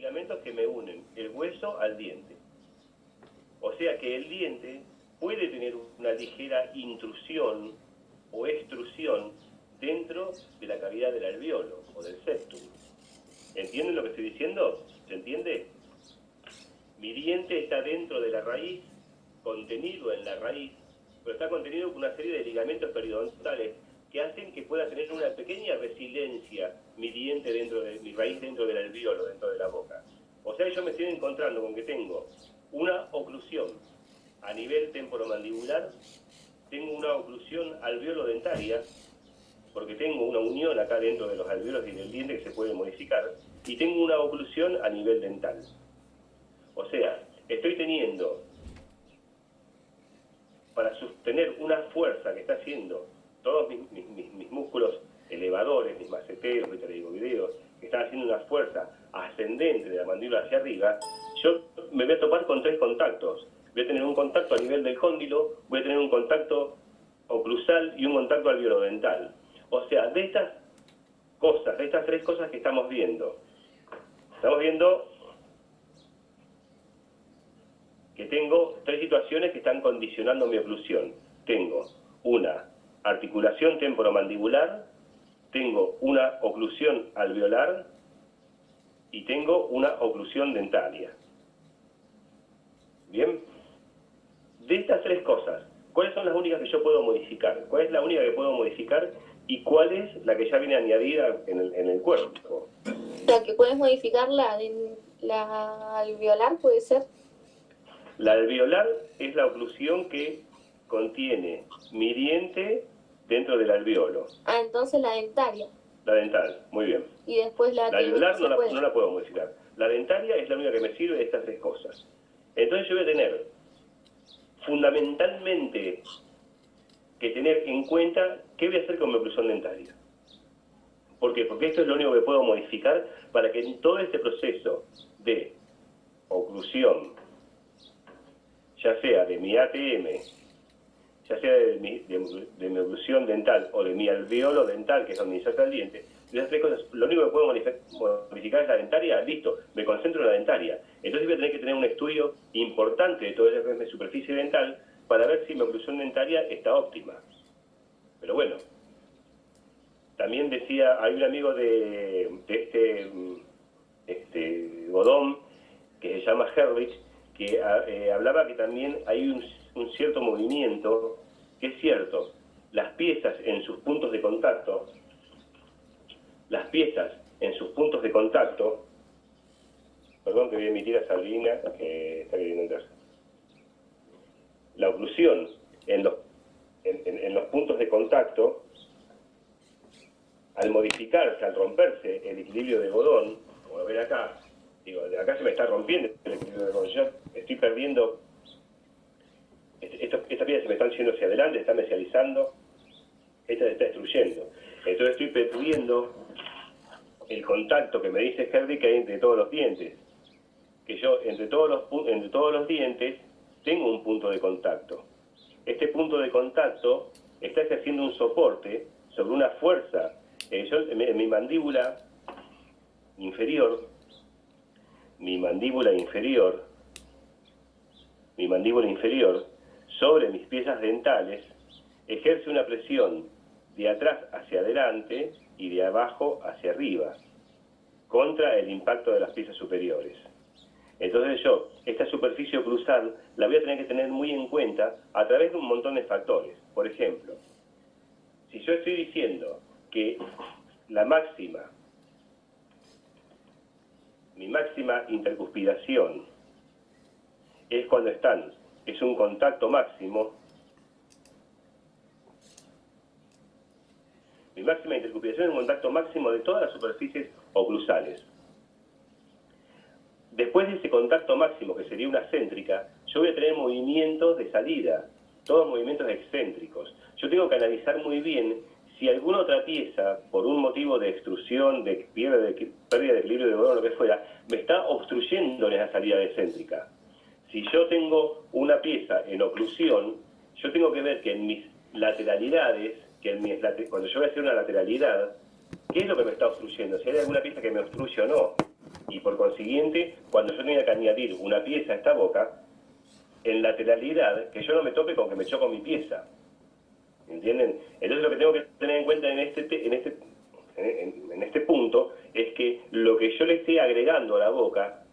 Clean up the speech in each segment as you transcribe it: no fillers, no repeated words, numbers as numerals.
ligamentos que me unen el hueso al diente. O sea que el diente puede tener una ligera intrusión o extrusión dentro de la cavidad del alveolo o del septum. ¿Entienden lo que estoy diciendo? ¿Se entiende? Mi diente está dentro de la raíz, contenido en la raíz, pero está contenido con una serie de ligamentos periodontales que hacen que pueda tener una pequeña resiliencia mi diente dentro de mi raíz, dentro del alveolo, dentro de la boca. O sea, yo me estoy encontrando con que tengo una oclusión a nivel temporomandibular, tengo una oclusión alveolo-dentaria, porque tengo una unión acá dentro de los alveolos y del diente que se puede modificar, y tengo una oclusión a nivel dental. O sea, estoy teniendo, para sostener una fuerza que está haciendo todos mis músculos elevadores, mis maceteros, videos, que están haciendo una fuerza ascendente de la mandíbula hacia arriba, yo me voy a topar con tres contactos. Voy a tener un contacto a nivel del cóndilo, voy a tener un contacto oclusal y un contacto alveolodental. O sea, de estas cosas, de estas tres cosas que estamos viendo que tengo tres situaciones que están condicionando mi oclusión. Tengo una articulación temporomandibular, tengo una oclusión alveolar y tengo una oclusión dentaria. ¿Bien? De estas tres cosas, ¿cuáles son las únicas que yo puedo modificar? ¿Cuál es la única que puedo modificar y cuál es la que ya viene añadida en el cuerpo? La que puedes modificar, la alveolar, ¿puede ser? La alveolar es la oclusión que contiene mi diente dentro del alveolo. Ah, entonces la dentaria. La dental, muy bien. Y después la alveolar no la puedo modificar. La dentaria es la única que me sirve de estas tres cosas. Entonces yo voy a tener fundamentalmente que tener en cuenta qué voy a hacer con mi oclusión dentaria. ¿Por qué? Porque esto es lo único que puedo modificar para que en todo este proceso de oclusión, ya sea de mi ATM, ya sea de mi oclusión dental o de mi alveolo dental, que es donde inserta el diente, de esas tres cosas, lo único que puedo modificar es la dentaria, listo, me concentro en la dentaria. Entonces voy a tener que tener un estudio importante de toda esa superficie dental para ver si mi oclusión dentaria está óptima. Pero bueno, también decía, hay un amigo de Godón, que se llama Herwich, que hablaba que también hay un cierto movimiento, que es cierto, las piezas en sus puntos de contacto, perdón que voy a emitir a Sabrina, que está queriendo entrar. La oclusión en los puntos de contacto, al modificarse, al romperse el equilibrio de Godón, como ven acá, digo, de acá se me está rompiendo el equilibrio de Godón, yo estoy perdiendo, estas piezas se me están yendo hacia adelante, están mesializando, esta se está destruyendo. Entonces estoy perdiendo el contacto que me dice Herbie que hay entre todos los dientes. Que yo entre todos los dientes tengo un punto de contacto. Este punto de contacto está ejerciendo un soporte sobre una fuerza. En mi mandíbula inferior, sobre mis piezas dentales, ejerce una presión de atrás hacia adelante y de abajo hacia arriba, contra el impacto de las piezas superiores. Entonces yo, esta superficie oclusal, la voy a tener que tener muy en cuenta a través de un montón de factores. Por ejemplo, si yo estoy diciendo que mi máxima intercuspidación es un contacto máximo, mi máxima intercuspidación es un contacto máximo de todas las superficies oclusales. Después de ese contacto máximo, que sería una céntrica, yo voy a tener movimientos de salida, todos movimientos excéntricos. Yo tengo que analizar muy bien si alguna otra pieza, por un motivo de extrusión, de pérdida de equilibrio de Godón o lo que fuera, me está obstruyendo en esa salida excéntrica. Si yo tengo una pieza en oclusión, yo tengo que ver que en mis lateralidades, cuando yo voy a hacer una lateralidad, ¿qué es lo que me está obstruyendo? Si hay alguna pieza que me obstruye o no. Y por consiguiente, cuando yo tenga que añadir una pieza a esta boca, en lateralidad, que yo no me tope con que me choco mi pieza. ¿Entienden? Entonces lo que tengo que tener en cuenta en este punto es que lo que yo le esté agregando a la boca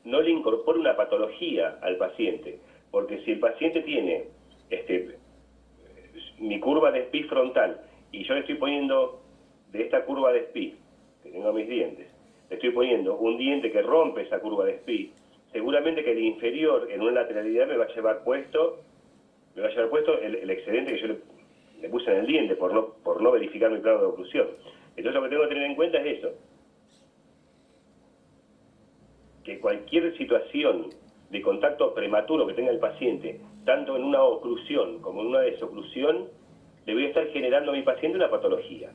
no le incorpore una patología al paciente. Porque si el paciente tiene mi curva de Spitz frontal y yo le estoy poniendo de esta curva de Spitz, que tengo mis dientes, le estoy poniendo un diente que rompe esa curva de Spitz, seguramente que el inferior en una lateralidad me va a llevar puesto el excedente que yo le puse en el diente por no verificar mi plano de oclusión. Entonces lo que tengo que tener en cuenta es eso, que cualquier situación de contacto prematuro que tenga el paciente, tanto en una oclusión como en una desoclusión, le voy a estar generando a mi paciente una patología.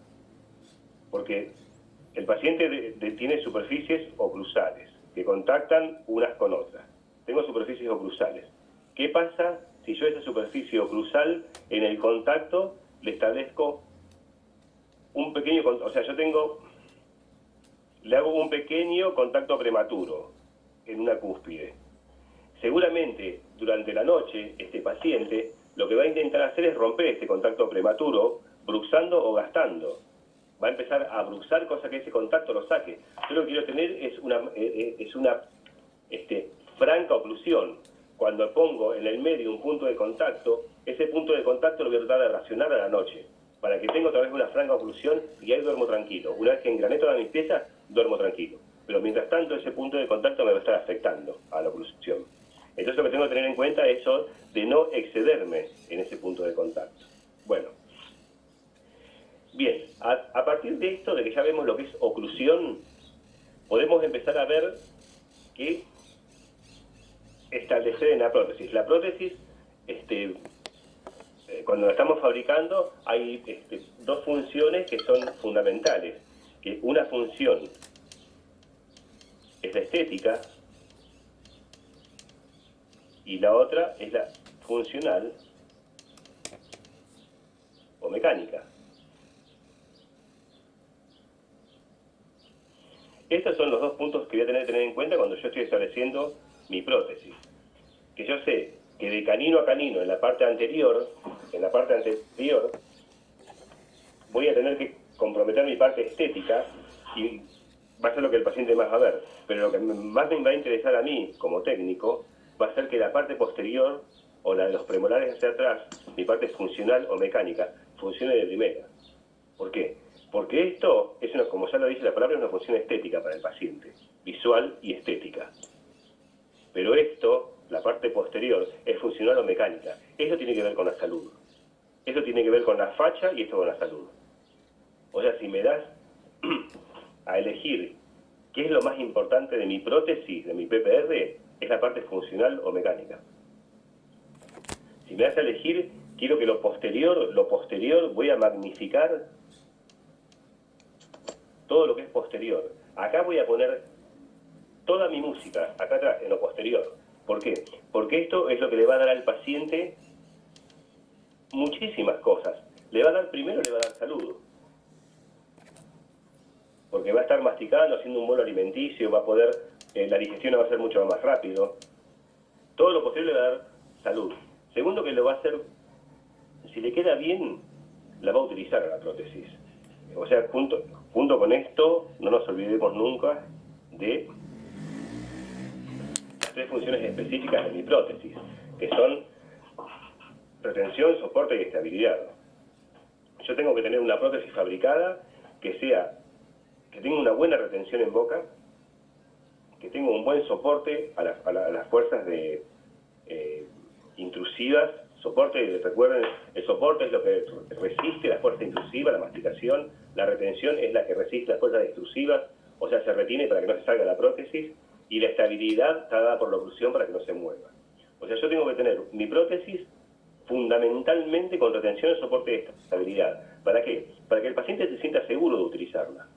Porque el paciente tiene superficies oclusales que contactan unas con otras. Tengo superficies oclusales. ¿Qué pasa si yo a esa superficie oclusal en el contacto le establezco un pequeño, o sea, le hago un pequeño contacto prematuro en una cúspide? Seguramente durante la noche este paciente lo que va a intentar hacer es romper este contacto prematuro bruxando o gastando. Va a empezar a bruxar, cosa que ese contacto lo saque. Yo lo que quiero tener es una franca oclusión. Cuando pongo en el medio un punto de contacto, ese punto de contacto lo voy a tratar de racionar a la noche, para que tenga otra vez una franca oclusión y ahí duermo tranquilo. Una vez que engrané todas mis piezas, duermo tranquilo. Pero mientras tanto ese punto de contacto me va a estar afectando a la oclusión. Entonces lo que tengo que tener en cuenta es eso de no excederme en ese punto de contacto. Bueno. Bien, a partir de esto, de que ya vemos lo que es oclusión, podemos empezar a ver que establecer en la prótesis. La prótesis, cuando la estamos fabricando, hay dos funciones que son fundamentales. Que una función es la estética y la otra es la funcional o mecánica. Estos son los dos puntos que voy a tener en cuenta cuando yo estoy estableciendo mi prótesis. Que yo sé que de canino a canino, en la parte anterior, voy a tener que comprometer mi parte estética y va a ser lo que el paciente más va a ver. Pero lo que más me va a interesar a mí, como técnico, va a ser que la parte posterior, o la de los premolares hacia atrás, mi parte funcional o mecánica, funcione de primera. ¿Por qué? Porque esto, como ya lo dice la palabra, es una función estética para el paciente, visual y estética. Pero esto, la parte posterior, es funcional o mecánica. Esto tiene que ver con la salud. Esto tiene que ver con la facha y esto con la salud. O sea, si me das a elegir qué es lo más importante de mi prótesis, de mi PPR, es la parte funcional o mecánica. Si me das a elegir, quiero que lo posterior voy a magnificar todo lo que es posterior. Acá voy a poner toda mi música, acá atrás, en lo posterior. ¿Por qué? Porque esto es lo que le va a dar al paciente muchísimas cosas. Primero le va a dar salud. Porque va a estar masticando, haciendo un bolo alimenticio, va a poder, la digestión va a ser mucho más rápido. Todo lo posterior le va a dar salud. Segundo, que lo va a hacer, si le queda bien, la va a utilizar a la prótesis. O sea, junto con esto, no nos olvidemos nunca de las tres funciones específicas de mi prótesis, que son retención, soporte y estabilidad. Yo tengo que tener una prótesis fabricada que tenga una buena retención en boca, que tenga un buen soporte a las fuerzas intrusivas. Soporte, recuerden, el soporte es lo que resiste la fuerza intrusiva, la masticación. La retención es la que resiste las fuerzas extrusivas, o sea, se retiene para que no se salga la prótesis. Y la estabilidad está dada por la oclusión para que no se mueva. O sea, yo tengo que tener mi prótesis fundamentalmente con retención, soporte y estabilidad. ¿Para qué? Para que el paciente se sienta seguro de utilizarla.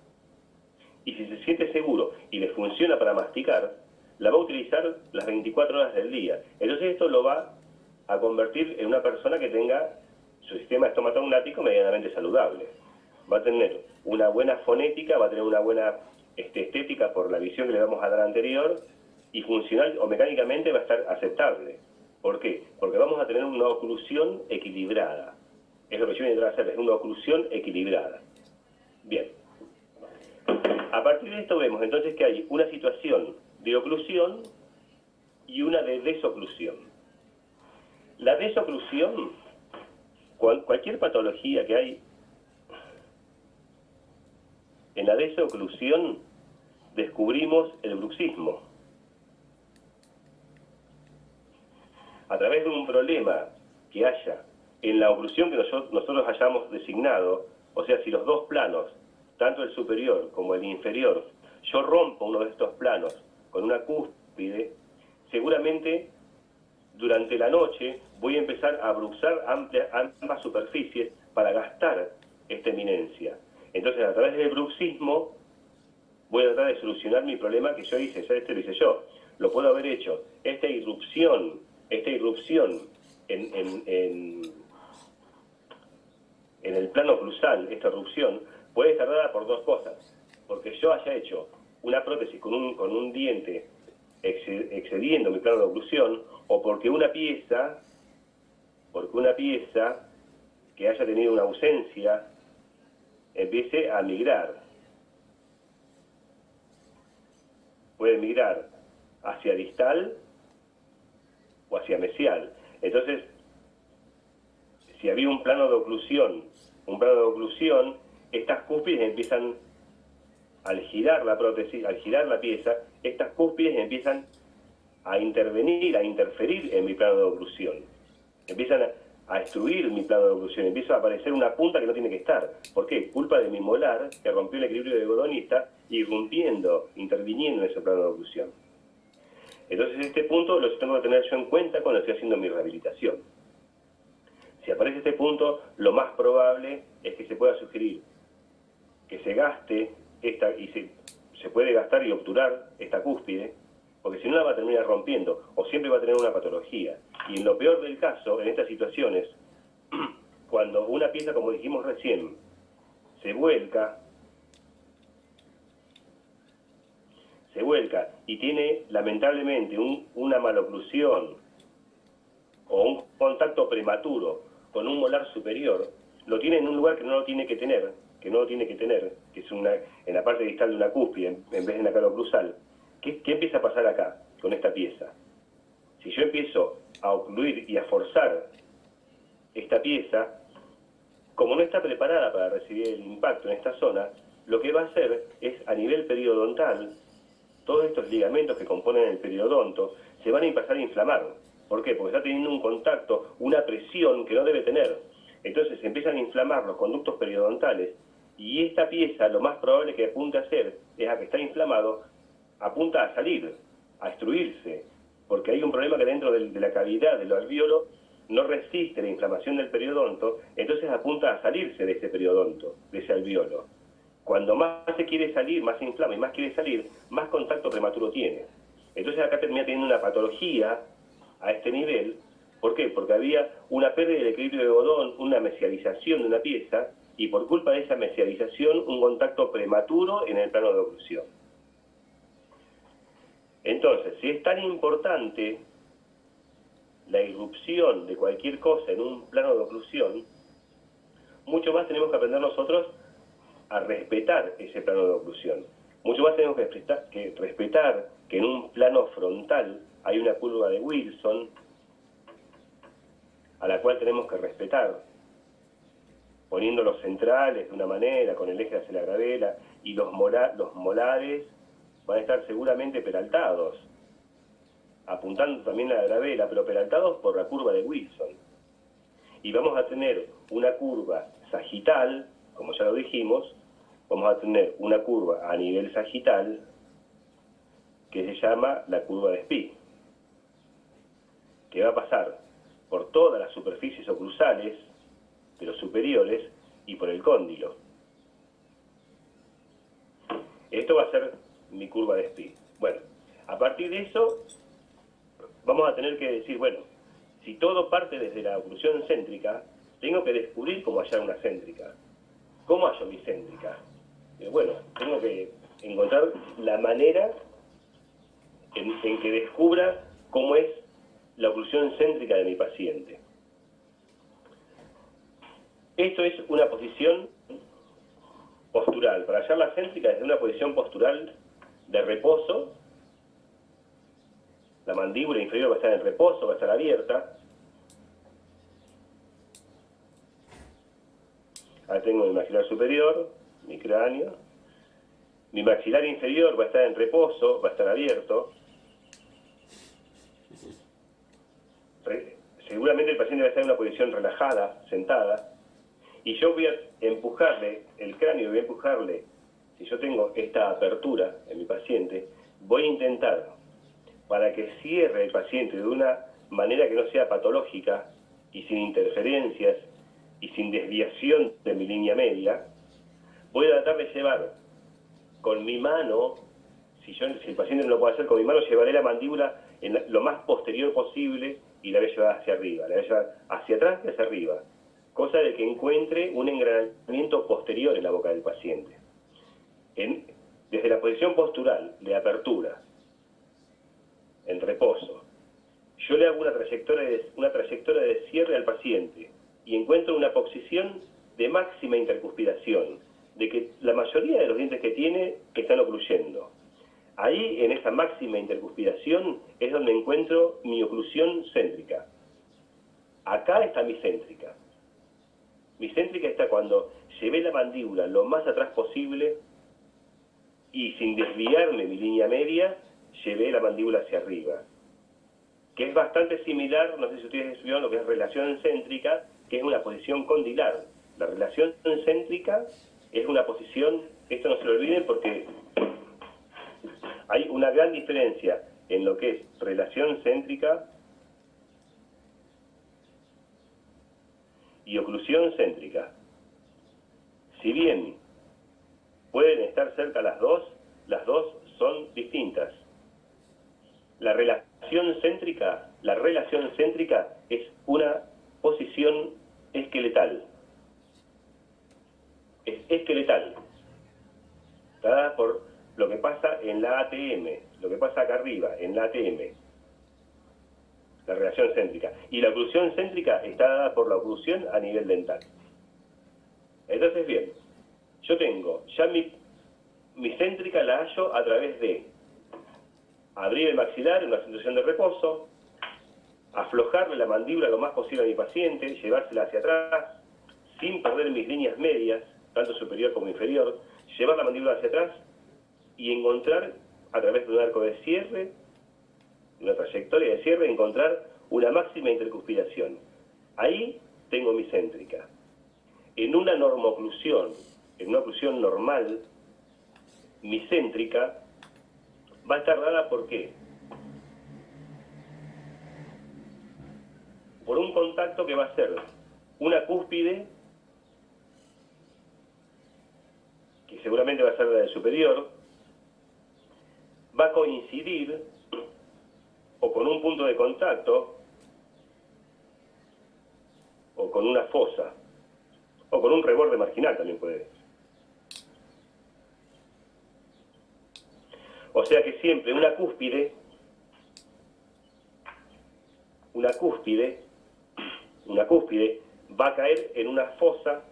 Y si se siente seguro y le funciona para masticar, la va a utilizar las 24 horas del día. Entonces esto lo va a convertir en una persona que tenga su sistema estomatognático medianamente saludable. Va a tener una buena fonética, va a tener una buena estética por la visión que le vamos a dar anterior, y funcional o mecánicamente va a estar aceptable. ¿Por qué? Porque vamos a tener una oclusión equilibrada. Es lo que yo voy a intentar hacer, es una oclusión equilibrada. Bien. A partir de esto vemos entonces que hay una situación de oclusión y una de desoclusión. La desoclusión, cualquier patología que hay, en la desoclusión descubrimos el bruxismo. A través de un problema que haya en la oclusión que nosotros hayamos designado, o sea, si los dos planos, tanto el superior como el inferior, yo rompo uno de estos planos con una cúspide, seguramente durante la noche voy a empezar a bruxar ambas superficies para gastar esta eminencia. Entonces, a través del bruxismo, voy a tratar de solucionar mi problema que yo hice, ya lo hice yo. Lo puedo haber hecho. Esta irrupción en el plano oclusal, esta erupción, puede estar dada por dos cosas. Porque yo haya hecho una prótesis con un diente excediendo mi plano de oclusión, o porque una pieza que haya tenido una ausencia empiece a migrar. Puede migrar hacia distal o hacia mesial. Entonces, si había un plano de oclusión, estas cúspides empiezan, al girar la prótesis, al girar la pieza, estas cúspides empiezan a interferir en mi plano de oclusión. Empiezan a destruir mi plano de oclusión, empieza a aparecer una punta que no tiene que estar. ¿Por qué? Culpa de mi molar, que rompió el equilibrio de Godonista, interviniendo en ese plano de oclusión. Entonces este punto lo tengo que tener yo en cuenta cuando estoy haciendo mi rehabilitación. Si aparece este punto, lo más probable es que se pueda sugerir que se gaste se puede gastar y obturar esta cúspide, porque si no la va a terminar rompiendo, o siempre va a tener una patología. Y en lo peor del caso, en estas situaciones, cuando una pieza, como dijimos recién, se vuelca y tiene lamentablemente una maloclusión o un contacto prematuro con un molar superior, lo tiene en un lugar que no lo tiene que tener, que es en la parte distal de una cúspide en vez de en la cara oclusal. ¿Qué empieza a pasar acá con esta pieza? Si yo empiezo a ocluir y a forzar esta pieza, como no está preparada para recibir el impacto en esta zona, lo que va a hacer es, a nivel periodontal, todos estos ligamentos que componen el periodonto se van a empezar a inflamar. ¿Por qué? Porque está teniendo un contacto, una presión que no debe tener. Entonces se empiezan a inflamar los conductos periodontales y esta pieza lo más probable que apunte a hacer es a que está inflamado, apunta a salir, a destruirse, porque hay un problema que dentro de la cavidad del alvéolo no resiste la inflamación del periodonto, entonces apunta a salirse de ese periodonto, de ese alvéolo. Cuando más se quiere salir, más se inflama y más quiere salir, más contacto prematuro tiene. Entonces acá termina teniendo una patología a este nivel. ¿Por qué? Porque había una pérdida del equilibrio de Godón, una mesialización de una pieza, y por culpa de esa mesialización, un contacto prematuro en el plano de oclusión. Entonces, si es tan importante la irrupción de cualquier cosa en un plano de oclusión, mucho más tenemos que aprender nosotros a respetar ese plano de oclusión. Mucho más tenemos que respetar que en un plano frontal hay una curva de Wilson a la cual tenemos que respetar, poniendo los centrales de una manera, con el eje hacia la gravela, y los molares van a estar seguramente peraltados, apuntando también a la gravela, pero peraltados por la curva de Wilson. Y vamos a tener una curva sagital, como ya lo dijimos, vamos a tener una curva a nivel sagital que se llama la curva de Spee, que va a pasar por todas las superficies oclusales de los superiores y por el cóndilo. Esto va a ser mi curva de Spee. Bueno, a partir de eso vamos a tener que decir, bueno, si todo parte desde la oclusión céntrica, tengo que descubrir cómo hallar una céntrica. ¿Cómo hallo mi céntrica? Bueno, tengo que encontrar la manera en que descubra cómo es la oclusión céntrica de mi paciente. Esto es una posición postural. Para hallar la céntrica desde una posición postural de reposo, la mandíbula inferior va a estar en reposo, va a estar abierta. Ahora tengo mi maxilar superior, mi cráneo. Mi maxilar inferior va a estar en reposo, va a estar abierto. Seguramente el paciente va a estar en una posición relajada, sentada. Y yo voy a empujarle el cráneo, voy a empujarle, si yo tengo esta apertura en mi paciente, voy a intentar, para que cierre el paciente de una manera que no sea patológica y sin interferencias y sin desviación de mi línea media, voy a tratar de llevar con mi mano, si el paciente no lo puede hacer con mi mano, llevaré la mandíbula lo más posterior posible y la voy a llevar hacia arriba, la voy a llevar hacia atrás y hacia arriba, cosa de que encuentre un engranamiento posterior en la boca del paciente. Desde la posición postural de apertura, en reposo, yo le hago una trayectoria de cierre al paciente y encuentro una posición de máxima intercuspidación, de que la mayoría de los dientes que tiene están ocluyendo. Ahí, en esa máxima intercuspidación, es donde encuentro mi oclusión céntrica. Acá está mi céntrica. Mi céntrica está cuando llevé la mandíbula lo más atrás posible y sin desviarme mi línea media, llevé la mandíbula hacia arriba. Que es bastante similar, no sé si ustedes estudiaron lo que es relación céntrica, que es una posición condilar. La relación céntrica es una posición, esto no se lo olviden porque hay una gran diferencia en lo que es relación céntrica y oclusión céntrica. Si bien pueden estar cerca las dos son distintas. La relación céntrica es una posición esqueletal. Es esqueletal. Dada por lo que pasa en la ATM, lo que pasa acá arriba, en la ATM. La relación céntrica. Y la oclusión céntrica está dada por la oclusión a nivel dental. Entonces, bien, yo tengo ya mi céntrica la hallo a través de abrir el maxilar en una situación de reposo, aflojarle la mandíbula lo más posible a mi paciente, llevársela hacia atrás, sin perder mis líneas medias, tanto superior como inferior, llevar la mandíbula hacia atrás y encontrar, a través de un arco de cierre, una trayectoria de cierre, encontrar una máxima intercuspidación. Ahí tengo mi céntrica. En una normoclusión, en una oclusión normal, mi céntrica va a estar dada ¿por qué? Por un contacto que va a ser una cúspide, que seguramente va a ser la del superior, va a coincidir o con un punto de contacto, o con una fosa, o con un reborde marginal también puede ser. O sea que siempre una cúspide va a caer en una fosa,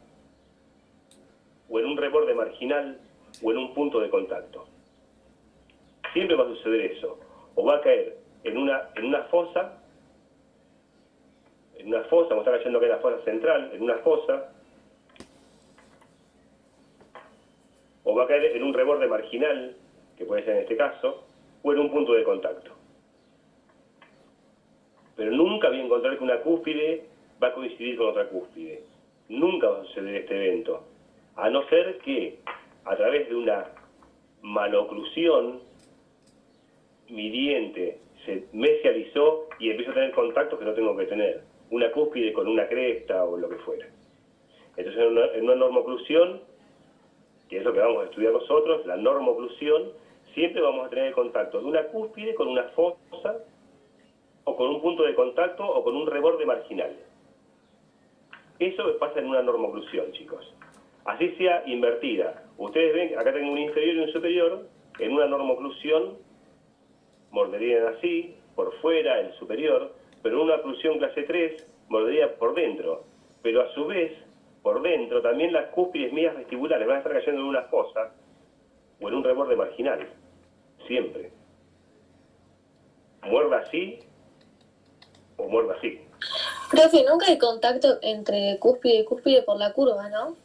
o en un reborde marginal, o en un punto de contacto. Siempre va a suceder eso. O va a caer en una fosa, como está cayendo acá en la fosa central, en una fosa, o va a caer en un reborde marginal, que puede ser en este caso, o en un punto de contacto. Pero nunca voy a encontrar que una cúspide va a coincidir con otra cúspide. Nunca va a suceder este evento. A no ser que, a través de una maloclusión, mi diente se mesializó y empiezo a tener contactos que no tengo que tener. Una cúspide con una cresta o lo que fuera. Entonces, en una normoclusión, que es lo que vamos a estudiar nosotros, la normoclusión, siempre vamos a tener el contacto de una cúspide con una fosa, o con un punto de contacto, o con un reborde marginal. Eso pasa en una normoclusión, chicos. así sea invertida. Ustedes ven, acá tengo un inferior y un superior, en una normoclusión morderían así, por fuera, el superior, pero en una oclusión clase 3 mordería por dentro. Pero a su vez, por dentro, también las cúspides mías vestibulares van a estar cayendo en una fosa o en un reborde marginal, siempre. Muerda así o muerda así. Profe, nunca hay contacto entre cúspide y cúspide por la curva, ¿no?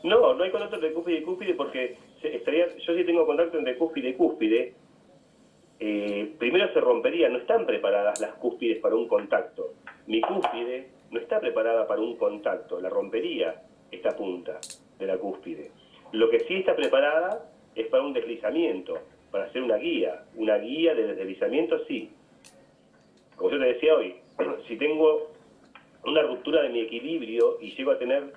No, no hay contacto entre cúspide y cúspide porque yo sí tengo contacto entre cúspide y cúspide. Primero se rompería, no están preparadas las cúspides para un contacto. Mi cúspide no está preparada para un contacto, la rompería esta punta de la cúspide. Lo que sí está preparada es para un deslizamiento, para hacer una guía de deslizamiento sí. Como yo te decía hoy, si tengo una ruptura de mi equilibrio y llego a tener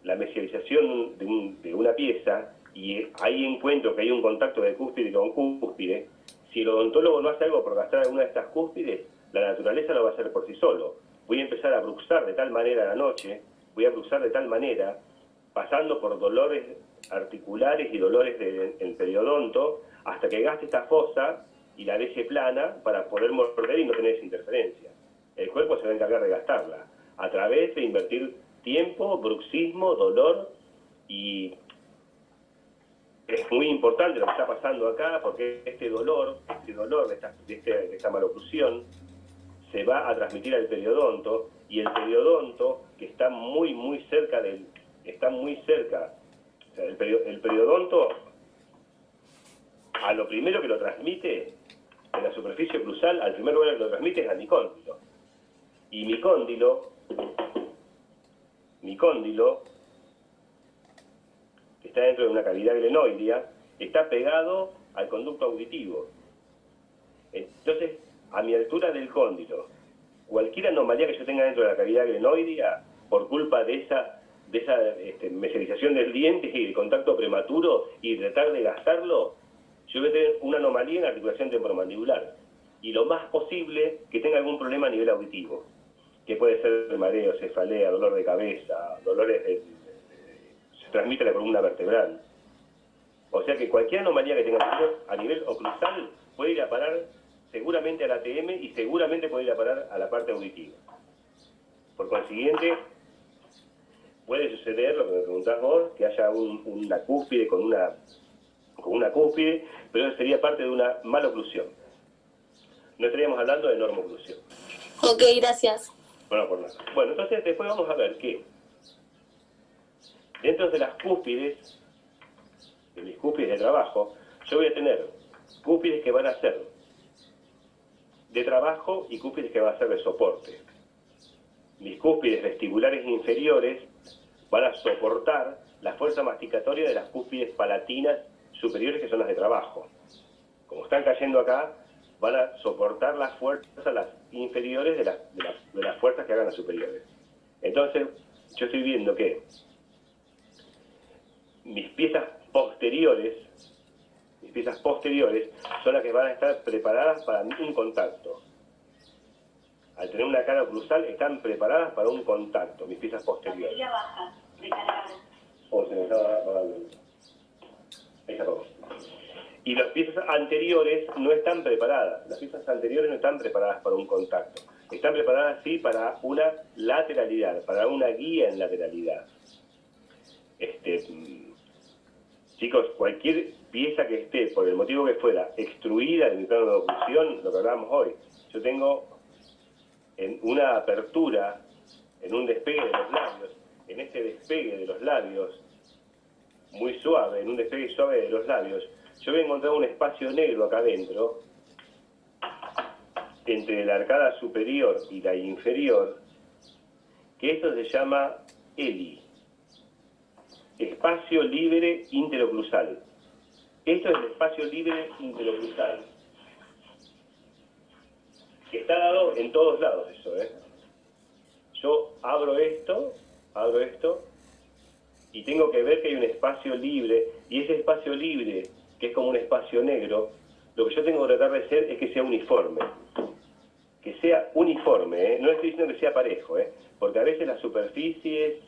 la mesialización de una pieza y ahí encuentro que hay un contacto de cúspide con cúspide, si el odontólogo no hace algo por gastar alguna de estas cúspides, la naturaleza lo va a hacer por sí solo. Voy a empezar a bruxar de tal manera a la noche, voy a bruxar de tal manera, pasando por dolores articulares y dolores del periodonto, hasta que gaste esta fosa y la deje plana para poder morder y no tener esa interferencia. El cuerpo se va a encargar de gastarla, a través de invertir tiempo, bruxismo, dolor, y es muy importante lo que está pasando acá, porque este dolor de esta maloclusión se va a transmitir al periodonto, y el periodonto, que está muy cerca o sea, el periodonto, a lo primero que lo transmite, en la superficie oclusal, al primer lugar que lo transmite es a mi cóndilo. Y mi cóndilo, que está dentro de una cavidad glenoidea, está pegado al conducto auditivo. Entonces, a mi altura del cóndilo, cualquier anomalía que yo tenga dentro de la cavidad glenoidea, por culpa de esa mesialización del diente y el contacto prematuro y tratar de gastarlo, yo voy a tener una anomalía en la articulación temporomandibular. Y lo más posible que tenga algún problema a nivel auditivo, que puede ser mareo, cefalea, dolor de cabeza, se transmite a la columna vertebral. O sea que cualquier anomalía que tenga a nivel oclusal puede ir a parar seguramente al ATM y seguramente puede ir a parar a la parte auditiva. Por consiguiente, puede suceder, lo que me preguntás vos, que haya una cúspide con una cúspide, pero eso sería parte de una maloclusión. No estaríamos hablando de normoclusión. Ok, gracias. Bueno, por nada. Bueno, entonces después vamos a ver que dentro de las cúspides, de mis cúspides de trabajo, yo voy a tener cúspides que van a ser de trabajo y cúspides que van a ser de soporte. Mis cúspides vestibulares inferiores van a soportar la fuerza masticatoria de las cúspides palatinas superiores, que son las de trabajo. Como están cayendo acá, van a soportar las fuerzas, las inferiores, de las fuerzas que hagan las superiores. Entonces, yo estoy viendo que mis piezas posteriores son las que van a estar preparadas para un contacto. Al tener una cara oclusal, están preparadas para un contacto, mis piezas posteriores. Se me estaba apagando. Ahí se apagó. Y las piezas anteriores no están preparadas. Las piezas anteriores no están preparadas para un contacto. Están preparadas, sí, para una lateralidad, para una guía en lateralidad. Chicos, cualquier pieza que esté, por el motivo que fuera, extruida de mi plano de oclusión, lo que hablábamos hoy, yo tengo en una apertura, en un despegue de los labios, en este despegue de los labios, muy suave, en un despegue suave de los labios, yo voy a encontrar un espacio negro acá adentro, entre la arcada superior y la inferior, que esto se llama ELI, espacio libre interoclusal. Esto es el espacio libre interoclusal, que está dado en todos lados eso, ¿eh? Yo abro esto, y tengo que ver que hay un espacio libre, y ese espacio libre, que es como un espacio negro, lo que yo tengo que tratar de hacer es que sea uniforme. Que sea uniforme, ¿eh? No estoy diciendo que sea parejo, ¿eh? Porque a veces las superficies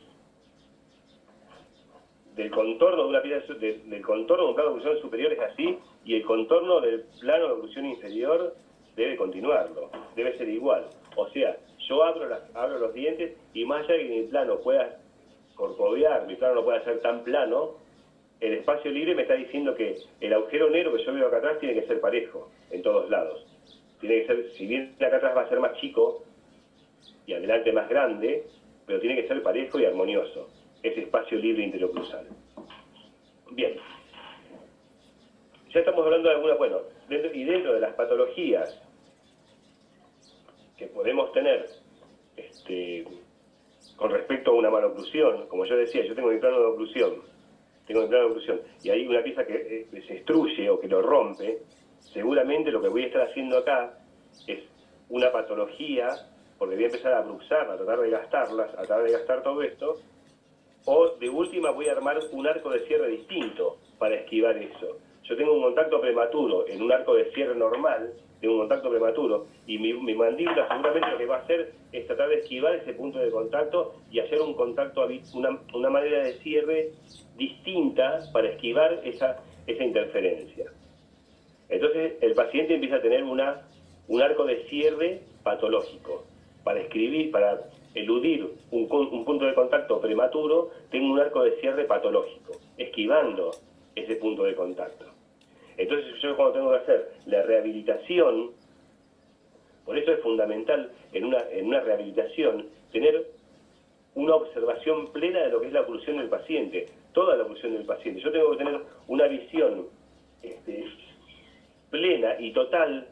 del contorno de una pieza, del contorno de un plano de oclusión superior es así, y el contorno del plano de oclusión inferior debe continuarlo, debe ser igual. O sea, yo abro los dientes y más allá de que mi plano pueda corcovear, mi plano no pueda ser tan plano, el espacio libre me está diciendo que el agujero negro que yo veo acá atrás tiene que ser parejo en todos lados. Tiene que ser, si bien acá atrás va a ser más chico y adelante más grande, pero tiene que ser parejo y armonioso, ese espacio libre interoclusal. Bien. Ya estamos hablando de algunas, bueno, dentro de las patologías que podemos tener con respecto a una maloclusión, como yo decía, yo tengo mi plano de oclusión, y hay una pieza que se extruye o que lo rompe, seguramente lo que voy a estar haciendo acá es una patología, porque voy a empezar a bruxar, a tratar de gastarlas, a tratar de gastar todo esto, o de última voy a armar un arco de cierre distinto para esquivar eso. Yo tengo un contacto prematuro en un arco de cierre normal, tengo un contacto prematuro, y mi mandíbula seguramente lo que va a hacer es tratar de esquivar ese punto de contacto y hacer un contacto, una manera de cierre distinta para esquivar esa interferencia. Entonces el paciente empieza a tener un arco de cierre patológico. Para eludir un punto de contacto prematuro, tengo un arco de cierre patológico, esquivando ese punto de contacto. Entonces yo cuando tengo que hacer la rehabilitación, por eso es fundamental en una rehabilitación tener una observación plena de lo que es la oclusión del paciente, toda la oclusión del paciente. Yo tengo que tener una visión plena y total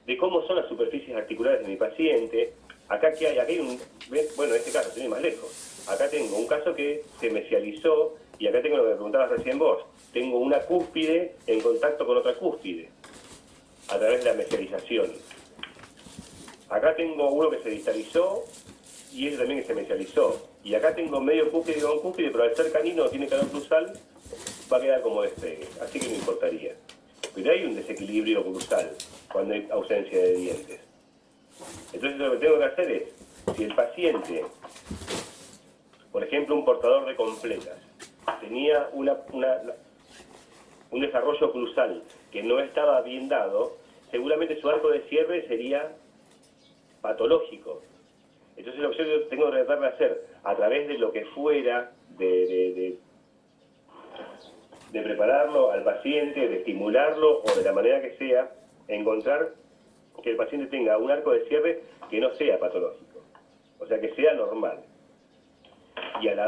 de cómo son las superficies articulares de mi paciente. Acá hay bueno, en este caso, tiene más lejos. Acá tengo un caso que se mesializó, y acá tengo lo que me preguntabas recién vos. Tengo una cúspide en contacto con otra cúspide, a través de la mesialización. Acá tengo uno que se distalizó, y ese también que se mesializó. Y acá tengo medio cúspide con cúspide, pero al ser canino, tiene canal cruzal, va a quedar como despegue. Así que no importaría. Pero hay un desequilibrio cruzal cuando hay ausencia de dientes. Entonces lo que tengo que hacer es, si el paciente, por ejemplo un portador de completas, tenía un desarrollo oclusal que no estaba bien dado, seguramente su arco de cierre sería patológico. Entonces lo que yo tengo que tratar de hacer, a través de lo que fuera, de prepararlo al paciente, de estimularlo o de la manera que sea, encontrar que el paciente tenga un arco de cierre que no sea patológico, o sea, que sea normal. Y una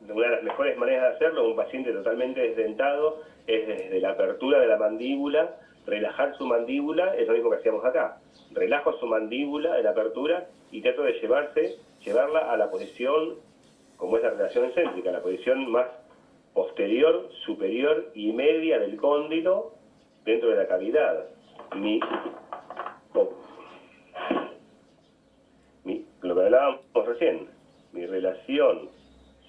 de las mejores maneras de hacerlo, un paciente totalmente desdentado, es desde la apertura de la mandíbula, relajar su mandíbula, es lo mismo que hacíamos acá. Relajo su mandíbula en la apertura y trato de llevarla a la posición, como es la relación céntrica, la posición más posterior, superior y media del cóndilo dentro de la cavidad. Lo que hablábamos recién, mi relación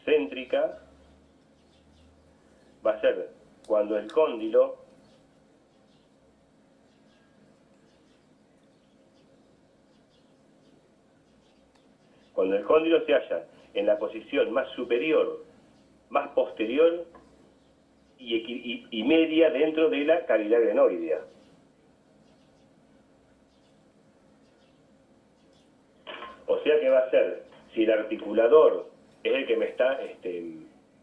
céntrica va a ser cuando el cóndilo se halla en la posición más superior, más posterior y media dentro de la cavidad glenoidea. O sea que va a ser, si el articulador es el que me está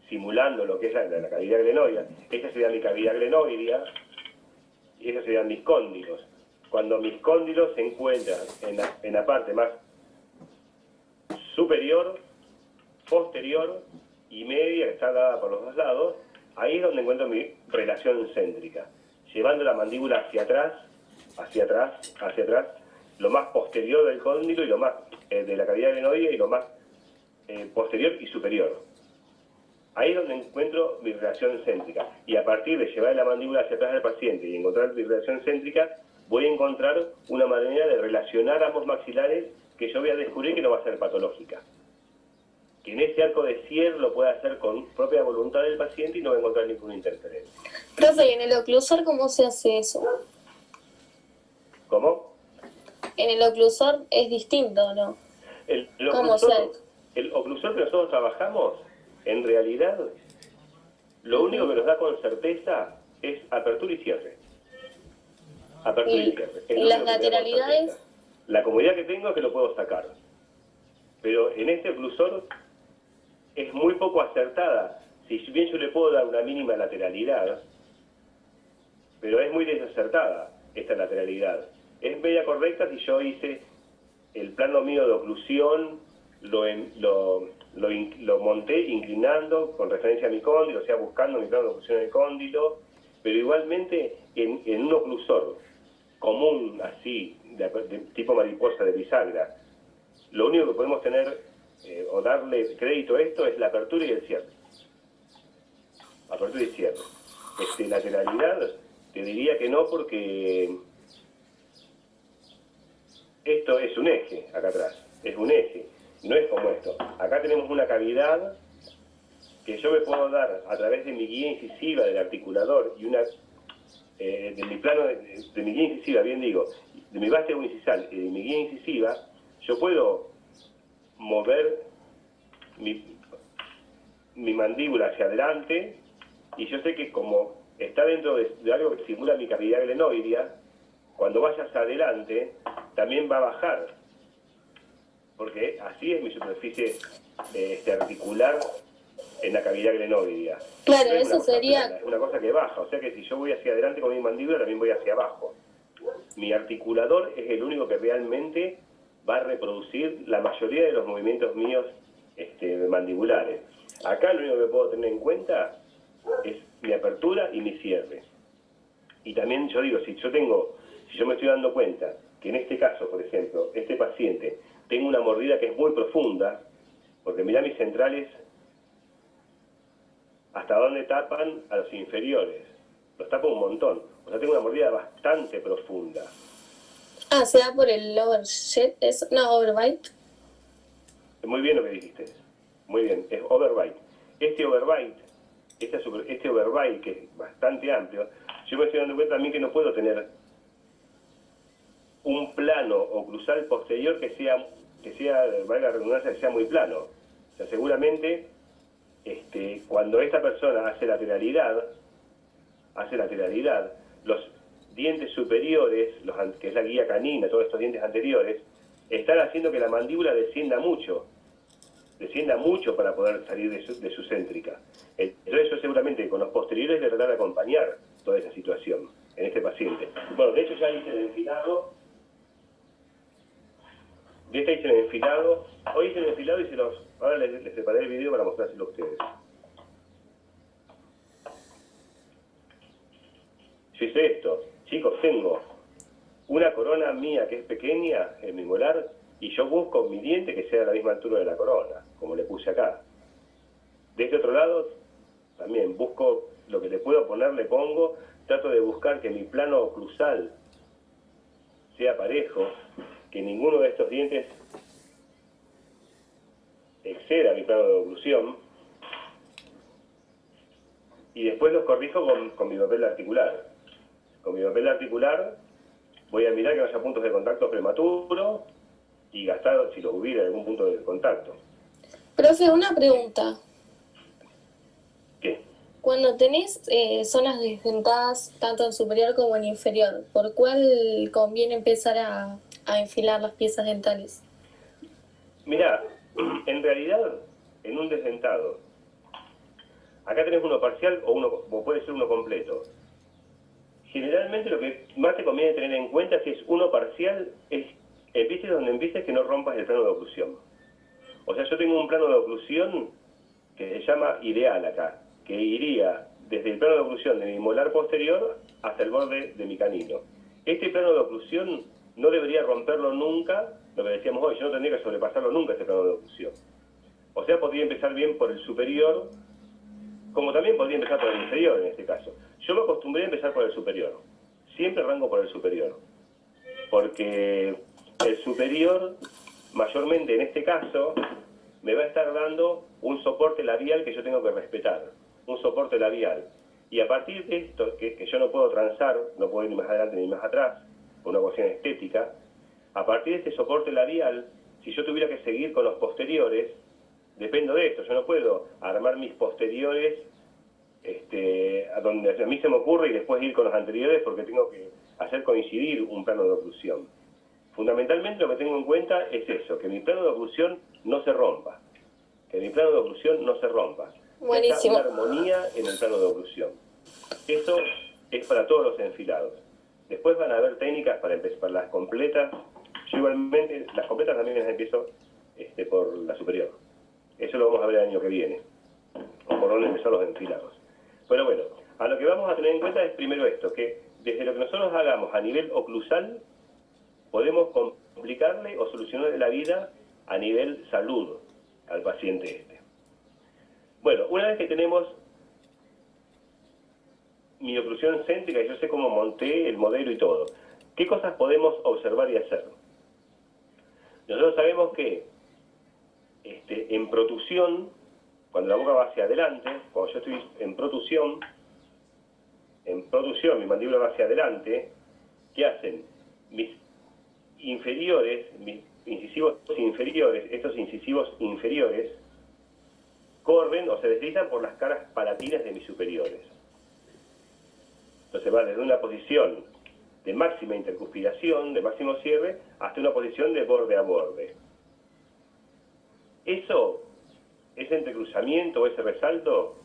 simulando lo que es la cavidad glenoidea, esa sería mi cavidad glenoidea y esos serían mis cóndilos. Cuando mis cóndilos se encuentran en la parte más superior, posterior y media, que está dada por los dos lados, ahí es donde encuentro mi relación céntrica, llevando la mandíbula hacia atrás, lo más posterior del cóndilo y lo más de la cavidad glenoidea y lo más posterior y superior. Ahí es donde encuentro mi relación céntrica. Y a partir de llevar la mandíbula hacia atrás del paciente y encontrar mi relación céntrica, voy a encontrar una manera de relacionar ambos maxilares que yo voy a descubrir que no va a ser patológica. Que en ese arco de cierre lo pueda hacer con propia voluntad del paciente y no va a encontrar ninguna interferencia. Profe, ¿y en el oclusor cómo se hace eso? ¿Cómo? En el oclusor es distinto, ¿no? El ¿Cómo se hace? oclusor que nosotros trabajamos, en realidad, Lo único que nos da con certeza es apertura y cierre. Apertura y cierre. Es ¿Y lo las único que me da con lateralidades? certeza. La comodidad que tengo es que lo puedo sacar. Pero en este oclusor es muy poco acertada. Si bien yo le puedo dar una mínima lateralidad, pero es muy desacertada esta lateralidad. Es media correcta si yo hice el plano mío de oclusión, lo monté inclinando con referencia a mi cóndilo, o sea, buscando mi plano de oclusión en el cóndilo, pero igualmente en un oclusor común, así, de tipo mariposa de bisagra, lo único que podemos tener o darle crédito a esto es la apertura y el cierre. Apertura y cierre. Lateralidad, te diría que no, porque esto es un eje acá atrás, es un eje, no es como esto. Acá tenemos una cavidad que yo me puedo dar a través de mi guía incisiva del articulador y de mi plano, de mi guía incisiva, bien digo, de mi vástago incisal y de mi guía incisiva, yo puedo mover mi mandíbula hacia adelante, y yo sé que como está dentro de algo que simula mi cavidad glenoidea, cuando vaya hacia adelante también va a bajar, porque así es mi superficie articular en la cavidad glenoidea. Claro, No es eso una cosa sería... plana, es una cosa que baja, o sea que si yo voy hacia adelante con mi mandíbula, también voy hacia abajo. Mi articulador es el único que realmente va a reproducir la mayoría de los movimientos míos mandibulares. Acá lo único que puedo tener en cuenta es mi apertura y mi cierre. Y también yo digo, si yo me estoy dando cuenta que en este caso, por ejemplo, este paciente tengo una mordida que es muy profunda, porque mirá mis centrales hasta dónde tapan a los inferiores, los tapan un montón, o sea, tengo una mordida bastante profunda. Ah, se da por el overjet, overbite. Muy bien lo que dijiste, muy bien, es overbite. Este overbite que es bastante amplio, yo me estoy dando cuenta también que no puedo tener un plano oclusal posterior que sea, valga la redundancia, que sea muy plano. O sea, seguramente cuando esta persona hace lateralidad, los dientes superiores, que es la guía canina, todos estos dientes anteriores, están haciendo que la mandíbula descienda mucho para poder salir de su céntrica. Entonces yo seguramente con los posteriores le tratar de acompañar toda esa situación en este paciente. Bueno, de hecho ya hice el enfilado. Hoy hice el enfilado y ahora les preparé el video para mostrárselo a ustedes. Yo hice esto. Chicos, tengo una corona mía que es pequeña en mi molar y yo busco mi diente que sea a la misma altura de la corona, como le puse acá. De este otro lado, también busco lo que le puedo poner, le pongo, trato de buscar que mi plano oclusal sea parejo, que ninguno de estos dientes exceda mi plano de oclusión, y después los corrijo con mi papel articular. Con mi papel articular voy a mirar que no haya puntos de contacto prematuro y gastar, si los hubiera, algún punto de contacto. Profe, una pregunta. ¿Qué? Cuando tenés zonas desdentadas, tanto en superior como en inferior, ¿por cuál conviene empezar a enfilar las piezas dentales? Mirá, en realidad, en un desdentado, acá tenés uno parcial o puede ser uno completo. Generalmente lo que más te conviene tener en cuenta si es uno parcial es empieces donde empieces, que no rompas el plano de oclusión. O sea, yo tengo un plano de oclusión que se llama ideal acá, que iría desde el plano de oclusión de mi molar posterior hasta el borde de mi canino. Este plano de oclusión no debería romperlo nunca, lo que decíamos hoy, yo no tendría que sobrepasarlo nunca este plano de oclusión. O sea, podría empezar bien por el superior, como también podría empezar por el inferior en este caso. Yo me acostumbré a empezar por el superior. Siempre arranco por el superior. Porque el superior, mayormente en este caso, me va a estar dando un soporte labial que yo tengo que respetar. Un soporte labial. Y a partir de esto, que yo no puedo transar, no puedo ir ni más adelante ni más atrás, por una cuestión estética, a partir de este soporte labial, si yo tuviera que seguir con los posteriores, dependo de esto. Yo no puedo armar mis posteriores a donde a mí se me ocurre y después ir con los anteriores porque tengo que hacer coincidir un plano de oclusión. Fundamentalmente lo que tengo en cuenta es eso, que mi plano de oclusión no se rompa. Que mi plano de oclusión no se rompa. Buenísimo. Que haya una armonía en el plano de oclusión. Eso es para todos los enfilados. Después van a haber técnicas para empezar, para las completas. Yo igualmente, las completas también las empiezo por la superior. Eso lo vamos a ver el año que viene. O por dónde empezar los enfilados. Pero bueno, a lo que vamos a tener en cuenta es primero esto, que desde lo que nosotros hagamos a nivel oclusal, podemos complicarle o solucionarle la vida a nivel salud al paciente este. Bueno, una vez que tenemos mi oclusión céntrica y yo sé cómo monté el modelo y todo, ¿qué cosas podemos observar y hacer? Nosotros sabemos que en protusión, cuando la boca va hacia adelante, cuando yo estoy en protusión, mi mandíbula va hacia adelante, ¿qué hacen? Mis inferiores, mis incisivos inferiores, estos incisivos inferiores, corren o se deslizan por las caras palatinas de mis superiores. Entonces va desde una posición de máxima intercuspidación, de máximo cierre, hasta una posición de borde a borde. Eso, ese entrecruzamiento o ese resalto,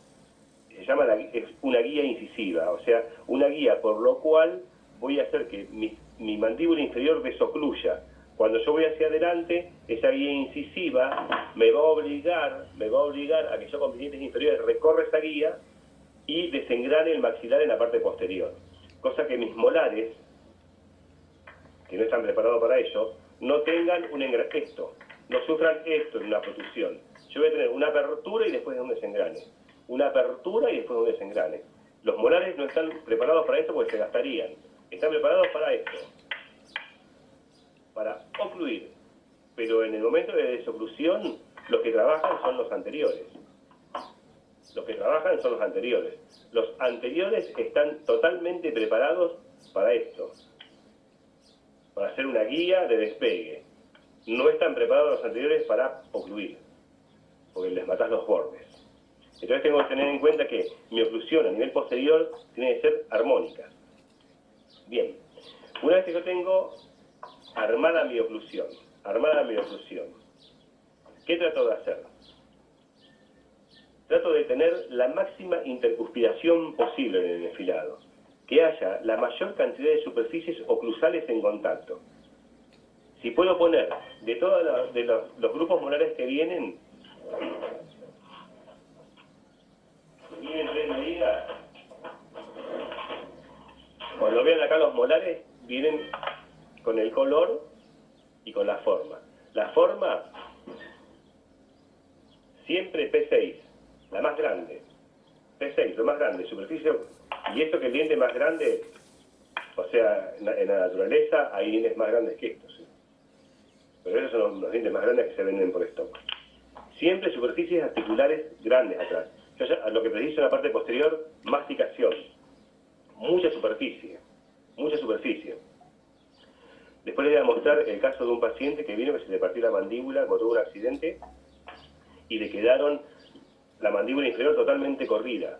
se llama es una guía incisiva, o sea, una guía por lo cual voy a hacer que mi mandíbula inferior desocluya. Cuando yo voy hacia adelante, esa guía incisiva me va a obligar a que yo con mis dientes inferiores recorra esa guía y desengrane el maxilar en la parte posterior. Cosa que mis molares, que no están preparados para ello, no tengan esto, no sufran esto en una protusión. Yo voy a tener una apertura y después de un desengrane. Una apertura y después de un desengrane. Los molares no están preparados para esto porque se gastarían. Están preparados para esto. Para ocluir. Pero en el momento de desoclusión, los que trabajan son los anteriores. Los que trabajan son los anteriores. Los anteriores están totalmente preparados para esto. Para hacer una guía de despegue. No están preparados los anteriores para ocluir. Porque les matás los bordes. Entonces tengo que tener en cuenta que mi oclusión a nivel posterior tiene que ser armónica. Bien. Una vez que yo tengo armada mi oclusión, ¿qué trato de hacer? Trato de tener la máxima intercuspidación posible en el enfilado, que haya la mayor cantidad de superficies oclusales en contacto. Si puedo poner de todos los grupos molares que vienen tres medidas, cuando vean acá los molares, vienen con el color y con la forma. La forma, siempre P6, la más grande. P6, lo más grande, superficie. Y esto que el diente más grande, o sea, en la naturaleza hay dientes más grandes que estos. ¿Sí? Pero esos son los dientes más grandes que se venden por stock. Siempre superficies articulares grandes atrás. Yo ya, lo que preciso en la parte posterior, masticación. Mucha superficie. Después les voy a mostrar el caso de un paciente que vino que se le partió la mandíbula, tuvo un accidente y le quedaron la mandíbula inferior totalmente corrida,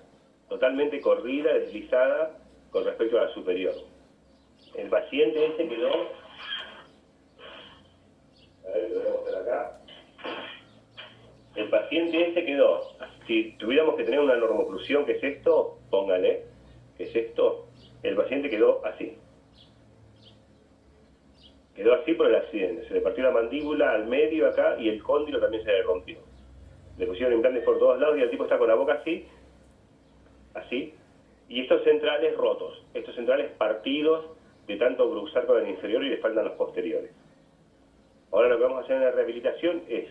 deslizada con respecto a la superior. El paciente ese quedó, a ver, lo voy a mostrar acá. El paciente ese quedó, si tuviéramos que tener una normoclusión, que es esto, póngale, que es esto, el paciente quedó así. Quedó así por el accidente. Se le partió la mandíbula al medio acá y el cóndilo también se le rompió. Le pusieron implantes por todos lados y el tipo está con la boca así, y estos centrales rotos, estos centrales partidos de tanto cruzar con el inferior y le faltan los posteriores. Ahora lo que vamos a hacer en la rehabilitación es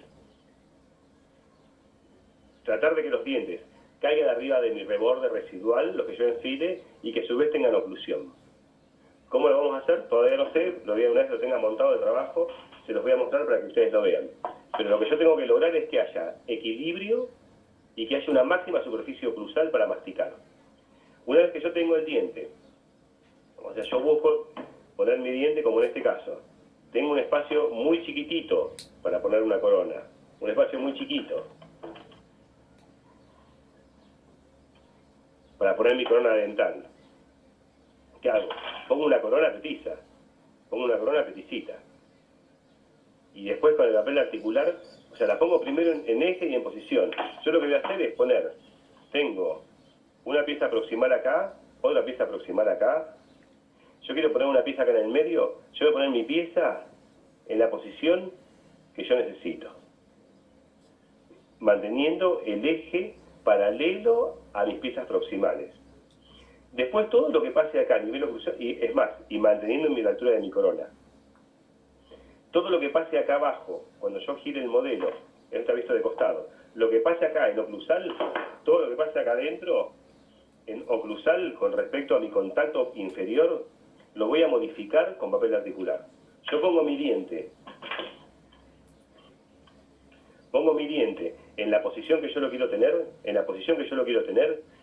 tratar de que los dientes caigan arriba de mi reborde residual, los que yo enfile, y que a su vez tengan oclusión. ¿Cómo lo vamos a hacer? Todavía no sé, una vez lo tenga montado de trabajo, se los voy a mostrar para que ustedes lo vean. Pero lo que yo tengo que lograr es que haya equilibrio y que haya una máxima superficie oclusal para masticar. Una vez que yo tengo el diente, o sea, yo busco poner mi diente como en este caso. Tengo un espacio muy chiquitito para poner una corona, un espacio muy chiquito. para poner mi corona dental. ¿Qué hago? Pongo una corona petiza, pongo una corona peticita. Y después con el papel articular, o sea, la pongo primero en eje y en posición. Yo lo que voy a hacer es poner, tengo una pieza proximal acá, otra pieza proximal acá. Yo quiero poner una pieza acá en el medio, yo voy a poner mi pieza en la posición que yo necesito, manteniendo el eje paralelo a mis piezas proximales. Después todo lo que pase acá a nivel oclusal, y es más, y manteniendo la altura de mi corona. Todo lo que pase acá abajo, cuando yo gire el modelo, esto está visto de costado, lo que pase acá en oclusal, todo lo que pase acá adentro, en oclusal, con respecto a mi contacto inferior, lo voy a modificar con papel articular. Yo pongo mi diente en la posición que yo lo quiero tener,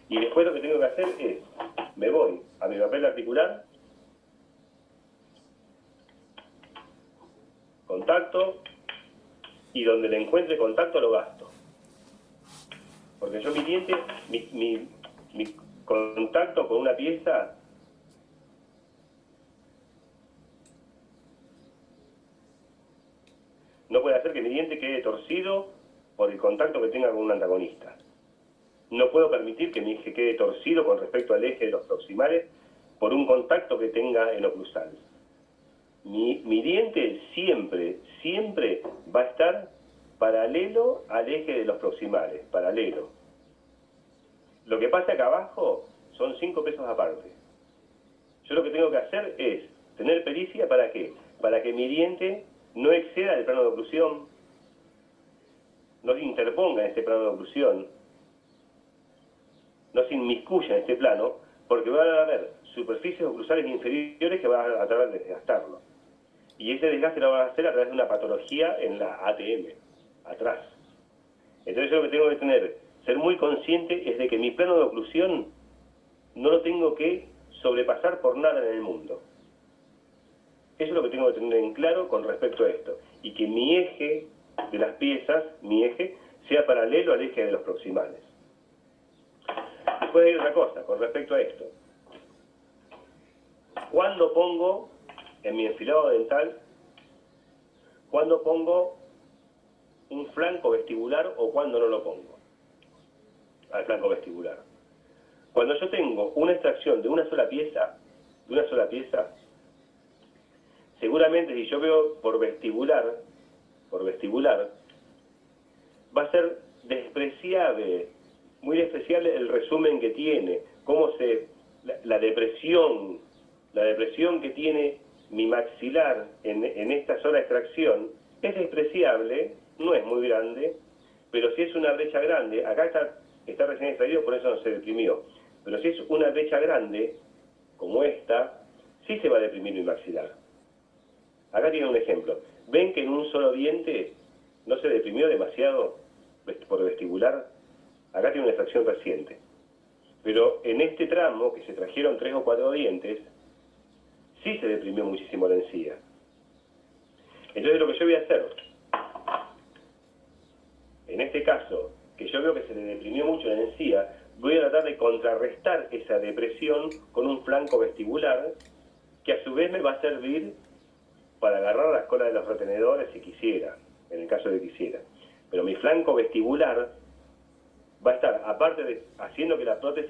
y después lo que tengo que hacer es, me voy a mi papel articular, contacto, y donde le encuentre contacto lo gasto. Porque yo mi diente, mi contacto con una pieza no puede hacer que mi diente quede torcido por el contacto que tenga con un antagonista. No puedo permitir que mi eje quede torcido con respecto al eje de los proximales por un contacto que tenga en oclusal. Mi diente siempre va a estar paralelo al eje de los proximales, paralelo. Lo que pasa acá abajo son 5 pesos aparte. Yo lo que tengo que hacer es tener pericia, ¿para qué? Para que mi diente no exceda el plano de oclusión, no se interponga en este plano de oclusión, no se inmiscuya en este plano, porque van a haber superficies oclusales inferiores que van a tratar de desgastarlo. Y ese desgaste lo van a hacer a través de una patología en la ATM, atrás. Entonces yo lo que tengo que ser muy consciente es de que mi plano de oclusión no lo tengo que sobrepasar por nada en el mundo. Eso es lo que tengo que tener en claro con respecto a esto. Y que mi eje de las piezas, mi eje, sea paralelo al eje de los proximales. Después hay otra cosa con respecto a esto. ¿Cuándo pongo en mi enfilado dental, cuándo pongo un flanco vestibular o cuándo no lo pongo al flanco vestibular? Cuando yo tengo una extracción de una sola pieza, seguramente si yo veo por vestibular, va a ser despreciable, muy despreciable el resumen que tiene, la depresión que tiene mi maxilar en esta sola extracción es despreciable, no es muy grande, pero si es una brecha grande, acá está recién extraído, por eso no se deprimió, pero si es una brecha grande, como esta, sí se va a deprimir mi maxilar. Acá tiene un ejemplo. ¿Ven que en un solo diente no se deprimió demasiado por vestibular? Acá tiene una extracción reciente. Pero en este tramo, que se trajeron 3 o 4 dientes, sí se deprimió muchísimo la encía. Entonces lo que yo voy a hacer, en este caso, que yo veo que se le deprimió mucho la encía, voy a tratar de contrarrestar esa depresión con un flanco vestibular, que a su vez me va a servir para agarrar las colas de los retenedores si quisiera, en el caso de que quisiera. Pero mi flanco vestibular va a estar, aparte de haciendo que la prótesis